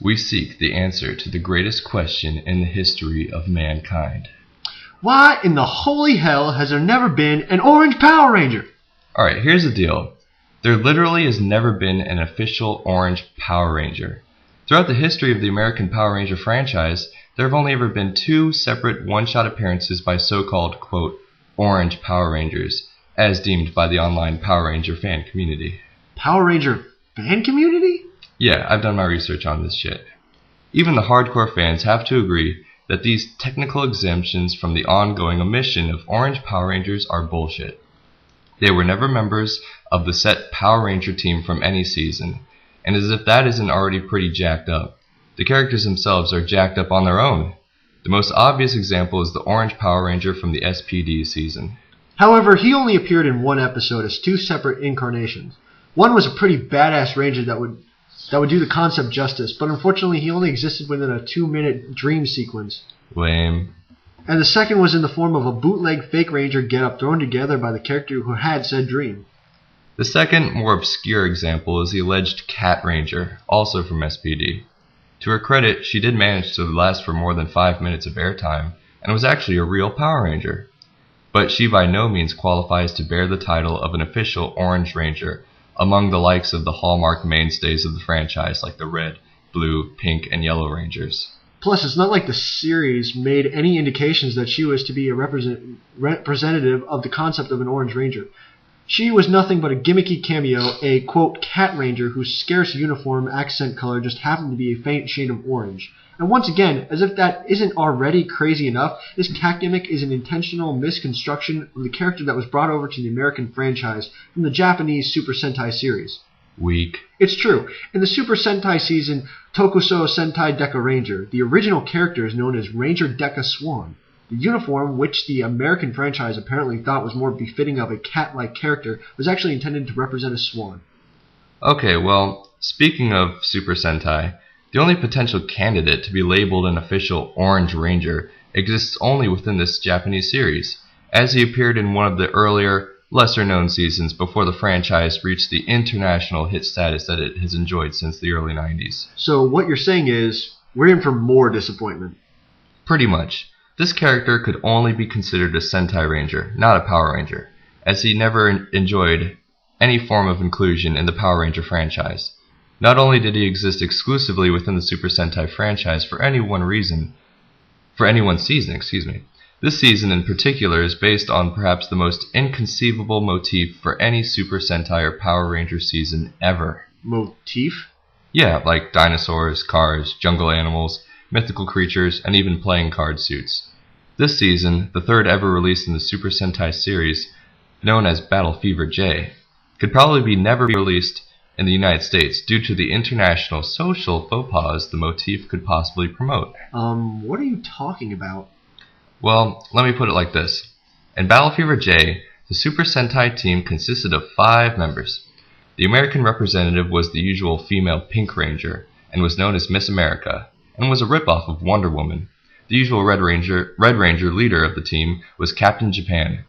we seek the answer to the greatest question in the history of mankind. Why in the holy hell has there never been an Orange Power Ranger? Alright, here's the deal. There literally has never been an official Orange Power Ranger. Throughout the history of the American Power Ranger franchise, there have only ever been 2 separate one-shot appearances by so-called, quote, Orange Power Rangers, as deemed by the online Power Ranger fan community. Power Ranger fan community? Yeah, I've done my research on this shit. Even the hardcore fans have to agree that these technical exemptions from the ongoing omission of Orange Power Rangers are bullshit. They were never members of the set Power Ranger team from any season, and as if that isn't already pretty jacked up, the characters themselves are jacked up on their own. The most obvious example is the Orange Power Ranger from the SPD season. However, he only appeared in one episode as 2 separate incarnations. One was a pretty badass ranger that would do the concept justice, but unfortunately he only existed within a 2-minute dream sequence. Lame. And the second was in the form of a bootleg fake ranger getup thrown together by the character who had said dream. The second, more obscure example is the alleged Cat Ranger, also from SPD. To her credit, she did manage to last for more than 5 minutes of airtime, and was actually a real Power Ranger. But she by no means qualifies to bear the title of an official Orange Ranger, among the likes of the hallmark mainstays of the franchise like the Red, Blue, Pink, and Yellow Rangers. Plus, it's not like the series made any indications that she was to be a representative of the concept of an Orange Ranger. She was nothing but a gimmicky cameo, a, quote, Cat Ranger whose scarce uniform accent color just happened to be a faint shade of orange. And once again, as if that isn't already crazy enough, this cat gimmick is an intentional misconstruction of the character that was brought over to the American franchise from the Japanese Super Sentai series. Weak. It's true. In the Super Sentai season, Tokusou Sentai Deka Ranger, the original character is known as Ranger Deka Swan. The uniform, which the American franchise apparently thought was more befitting of a cat-like character, was actually intended to represent a swan. Okay, well, speaking of Super Sentai, the only potential candidate to be labeled an official Orange Ranger exists only within this Japanese series, as he appeared in one of the earlier, lesser-known seasons before the franchise reached the international hit status that it has enjoyed since the early 90s. So what you're saying is, we're in for more disappointment. Pretty much. This character could only be considered a Sentai Ranger, not a Power Ranger, as he never enjoyed any form of inclusion in the Power Ranger franchise. Not only did he exist exclusively within the Super Sentai franchise for any one season, This season in particular is based on perhaps the most inconceivable motif for any Super Sentai or Power Ranger season ever. Motif? Yeah, like dinosaurs, cars, jungle animals, mythical creatures, and even playing card suits. This season, the third ever release in the Super Sentai series, known as Battle Fever J, could probably never be released in the United States due to the international social faux pas the motif could possibly promote. What are you talking about? Well, let me put it like this. In Battle Fever J, the Super Sentai team consisted of 5 members. The American representative was the usual female Pink Ranger, and was known as Miss America, and was a ripoff of Wonder Woman. The usual Red Ranger leader of the team was Captain Japan,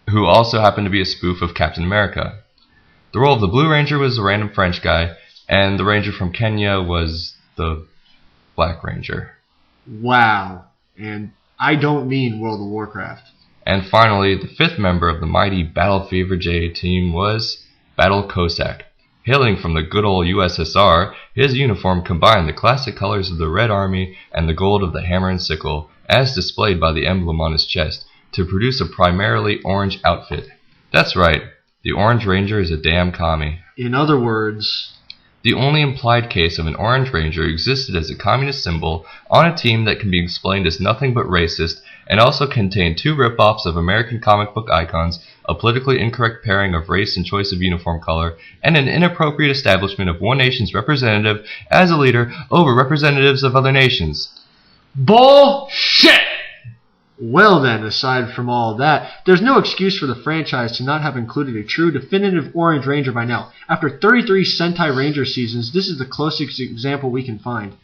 who also happened to be a spoof of Captain America. The role of the Blue Ranger was a random French guy, and the Ranger from Kenya was the Black Ranger. Wow. And I don't mean World of Warcraft. And finally, the 5th member of the mighty Battle Fever J team was Battle Cossack. Hailing from the good old USSR, his uniform combined the classic colors of the Red Army and the gold of the hammer and sickle, as displayed by the emblem on his chest, to produce a primarily orange outfit. That's right, the Orange Ranger is a damn commie. In other words, the only implied case of an Orange Ranger existed as a communist symbol on a team that can be explained as nothing but racist, and also contained 2 rip-offs of American comic book icons, a politically incorrect pairing of race and choice of uniform color, and an inappropriate establishment of one nation's representative as a leader over representatives of other nations. Bullshit! Well then, aside from all that, there's no excuse for the franchise to not have included a true definitive Orange Ranger by now. After 33 Sentai Ranger seasons, this is the closest example we can find.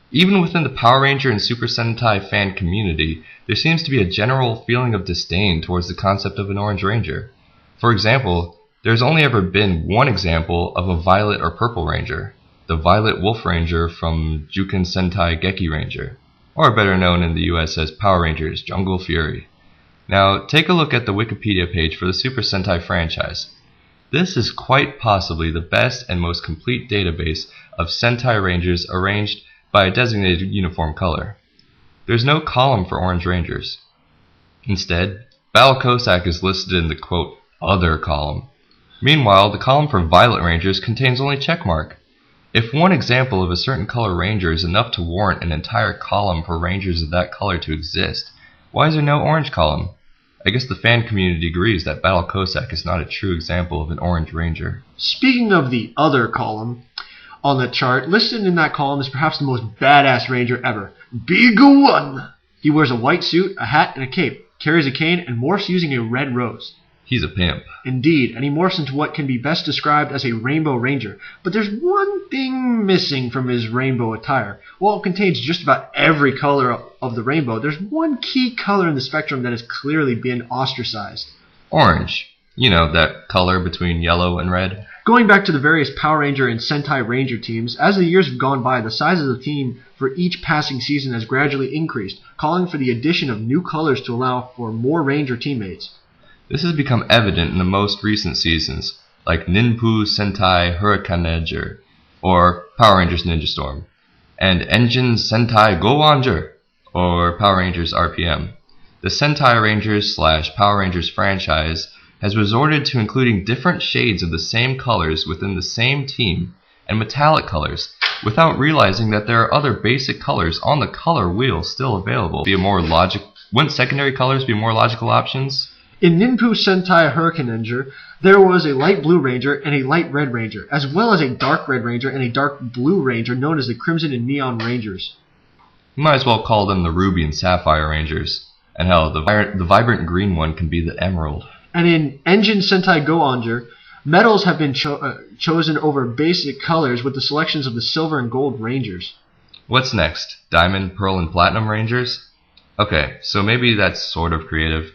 Even within the Power Ranger and Super Sentai fan community, there seems to be a general feeling of disdain towards the concept of an Orange Ranger. For example, there's only ever been one example of a Violet or Purple Ranger. the Violet Wolf Ranger from Juken Sentai Geki Ranger, or better known in the US as Power Rangers Jungle Fury. Now, take a look at the Wikipedia page for the Super Sentai franchise. This is quite possibly the best and most complete database of Sentai Rangers arranged by a designated uniform color. There's no column for Orange Rangers. Instead, Battle Cossack is listed in the quote, other column. Meanwhile, the column for Violet Rangers contains only checkmark. If one example of a certain color ranger is enough to warrant an entire column for rangers of that color to exist, why is there no orange column? I guess the fan community agrees that Battle Cossack is not a true example of an orange ranger. Speaking of the other column on the chart, listed in that column is perhaps the most badass ranger ever. Big One! He wears a white suit, a hat, and a cape, carries a cane, and morphs using a red rose. He's a pimp. Indeed, and he morphs into what can be best described as a rainbow ranger. But there's one thing missing from his rainbow attire. While it contains just about every color of the rainbow, there's one key color in the spectrum that has clearly been ostracized. Orange. You know, that color between yellow and red. Going back to the various Power Ranger and Sentai Ranger teams, as the years have gone by, the size of the team for each passing season has gradually increased, calling for the addition of new colors to allow for more Ranger teammates. This has become evident in the most recent seasons, like Ninpu Sentai Hurricane, or Power Rangers Ninja Storm, and Engine Sentai Go Ranger, or Power Rangers RPM. The Sentai Rangers / Power Rangers franchise has resorted to including different shades of the same colors within the same team and metallic colors, without realizing that there are other basic colors on the color wheel still available. Wouldn't secondary colors be more logical options? In Ninpu Sentai Hurricane, there was a light blue ranger and a light red ranger, as well as a dark red ranger and a dark blue ranger known as the Crimson and Neon Rangers. You might as well call them the Ruby and Sapphire Rangers. And hell, the vibrant green one can be the Emerald. And in Engine Sentai Go-Onger, metals have been chosen over basic colors with the selections of the Silver and Gold Rangers. What's next? Diamond, Pearl, and Platinum Rangers? Okay, so maybe that's sort of creative.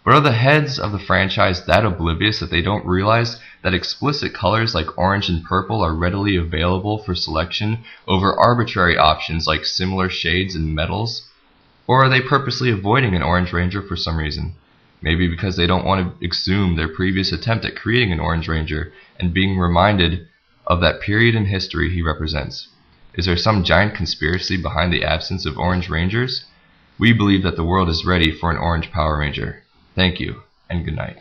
But are the heads of the franchise that oblivious that they don't realize that explicit colors like orange and purple are readily available for selection over arbitrary options like similar shades and metals? Or are they purposely avoiding an Orange Ranger for some reason? Maybe because they don't want to exhume their previous attempt at creating an Orange Ranger and being reminded of that period in history he represents. Is there some giant conspiracy behind the absence of Orange Rangers? We believe that the world is ready for an Orange Power Ranger. Thank you, and good night.